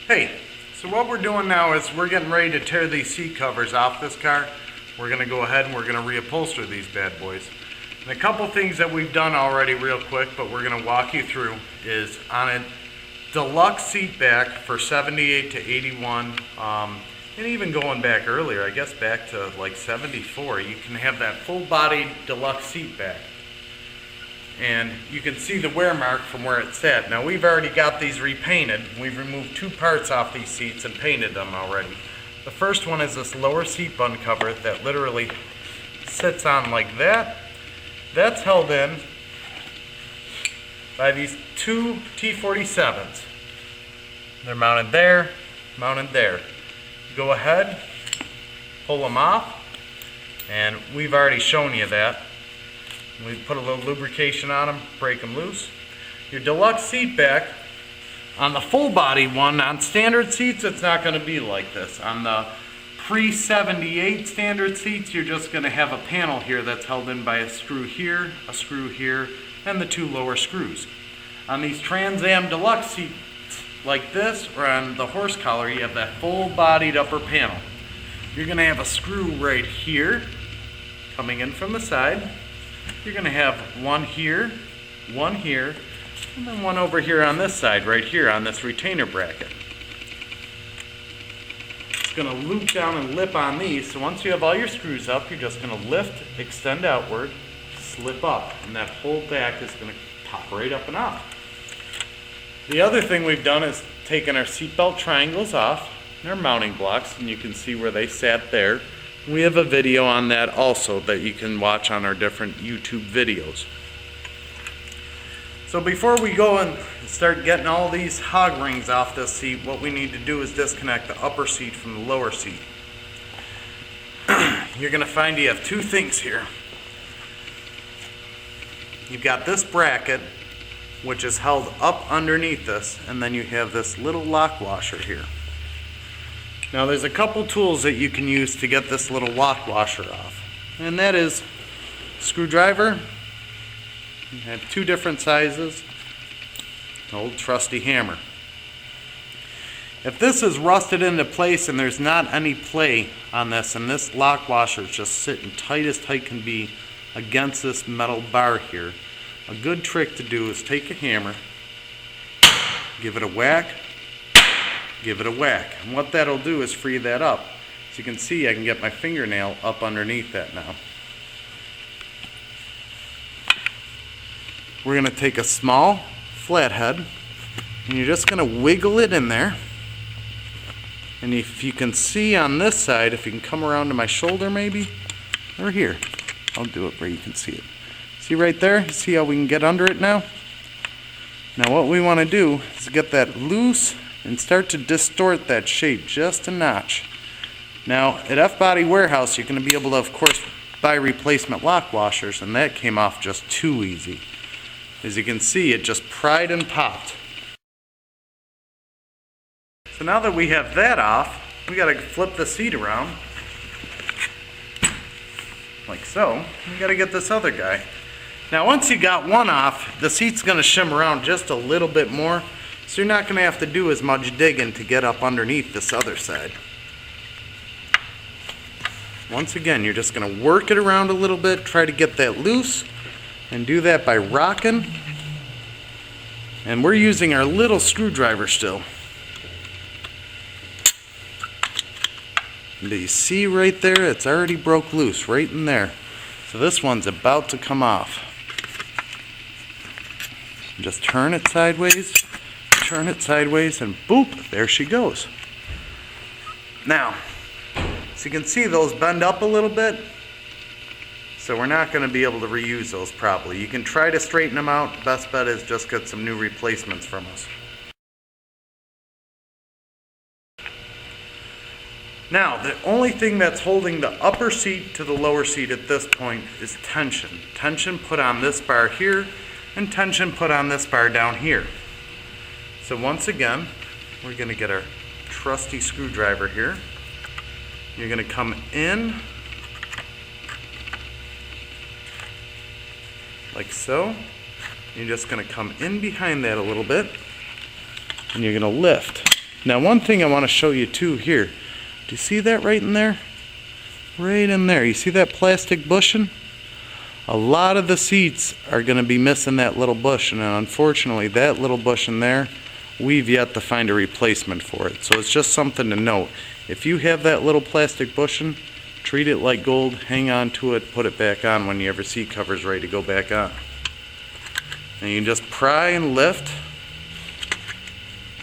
Hey, so what we're doing now is we're getting ready to tear these seat covers off this car. We're going to go ahead and we're going to reupholster these bad boys. And a couple things that we've done already real quick, but we're going to walk you through, is on a deluxe seat back for 78 to 81, and even going back earlier, I guess back to like 74, you can have that full-bodied deluxe seat back. And you can see the wear mark from where it's at. Now we've already got these repainted. We've removed two parts off these seats and painted them already. The first one is this lower seat bun cover that literally sits on like that. That's held in by these two T47s. They're mounted there, mounted there. Go ahead, pull them off, and we've already shown you that. We put a little lubrication on them, break them loose. Your deluxe seat back, on the full body one, on standard seats, it's not going to be like this. On the pre-78 standard seats, you're just going to have a panel here that's held in by a screw here, and the two lower screws. On these Trans Am deluxe seats like this, or on the horse collar, you have that full-bodied upper panel. You're going to have a screw right here, coming in from the side. You're going to have one here, and then one over here on this side, right here on this retainer bracket. It's going to loop down and lip on these, so once you have all your screws up, you're just going to lift, extend outward, slip up, and that whole back is going to pop right up and off. The other thing we've done is taken our seatbelt triangles off and our mounting blocks, and you can see where they sat there. We have a video on that also that you can watch on our different YouTube videos. So before we go and start getting all these hog rings off this seat, what we need to do is disconnect the upper seat from the lower seat. You're going to find you have two things here. You've got this bracket, which is held up underneath this, and then you have this little lock washer here. Now there's a couple tools that you can use to get this little lock washer off, and that is screwdriver. You have two different sizes, an old trusty hammer. If this is rusted into place and there's not any play on this, and this lock washer is just sitting tight as tight can be against this metal bar here, a good trick to do is take a hammer, give it a whack, give it a whack. And what that'll do is free that up. As you can see, I can get my fingernail up underneath that now. We're going to take a small flathead, and you're just going to wiggle it in there. And if you can see on this side, if you can come around to my shoulder maybe, or here, I'll do it where you can see it. See right there? See how we can get under it now? Now what we want to do is get that loose and start to distort that shape just a notch. Now at Fbodywarehousel you're going to be able to, of course, buy replacement lock washers, and that came off just too easy. As you can see, it just pried and popped. So now that we have that off, we got to flip the seat around like so. We got to get this other guy. Now once you got one off, the seat's going to shim around just a little bit more, so you're not going to have to do as much digging to get up underneath this other side. Once again, you're just going to work it around a little bit, try to get that loose, and do that by rocking. And we're using our little screwdriver still. And do you see right there? It's already broke loose right in there. So this one's about to come off. Just turn it sideways, and boop, there she goes. Now, so you can see those bend up a little bit, so we're not going to be able to reuse those properly. You can try to straighten them out. Best bet is just get some new replacements from us. Now, the only thing that's holding the upper seat to the lower seat at this point is tension. Tension put on this bar here, and tension put on this bar down here. So once again, we're going to get our trusty screwdriver here. You're going to come in like so. You're just going to come in behind that a little bit, and you're going to lift. Now one thing I want to show you too here. Do you see that right in there? Right in there. You see that plastic bushing? A lot of the seats are going to be missing that little bushing, and unfortunately that little bushing there, we've yet to find a replacement for it. So it's just something to note. If you have that little plastic bushing, treat it like gold, hang on to it, put it back on when your seat cover's ready to go back on. And you can just pry and lift.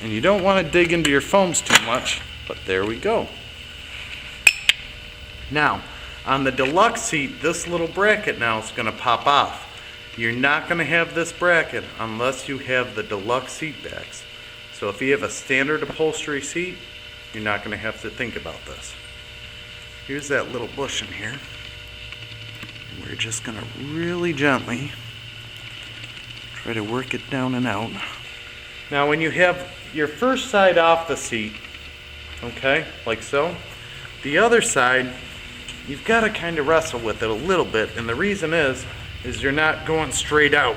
And you don't want to dig into your foams too much, but there we go. Now, on the deluxe seat, this little bracket now is going to pop off. You're not going to have this bracket unless you have the deluxe seat backs. So if you have a standard upholstery seat, you're not going to have to think about this. Here's that little bushing here. We're just going to really gently try to work it down and out. Now when you have your first side off the seat, okay, like so, the other side, you've got to kind of wrestle with it a little bit, and the reason is you're not going straight out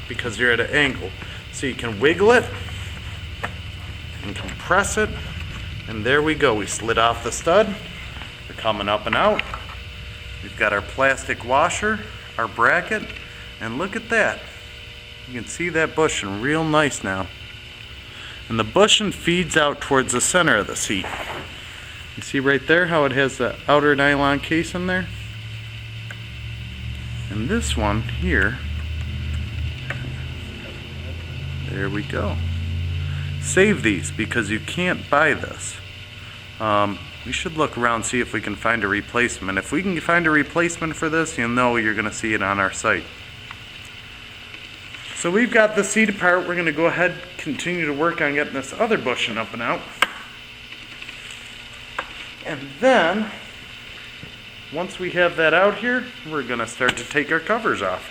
because you're at an angle. So you can wiggle it and compress it, and there we go. We slid off the stud. We're coming up and out. We've got our plastic washer, our bracket, and look at that. You can see that bushing real nice now. And the bushing feeds out towards the center of the seat. You see right there how it has the outer nylon case in there? And this one here, there we go. Save these because you can't buy this. We should look around, see if we can find a replacement. If we can find a replacement for this, you'll know you're going to see it on our site. So we've got the seat apart. We're going to go ahead and continue to work on getting this other bushing up and out. And then, once we have that out here, we're going to start to take our covers off.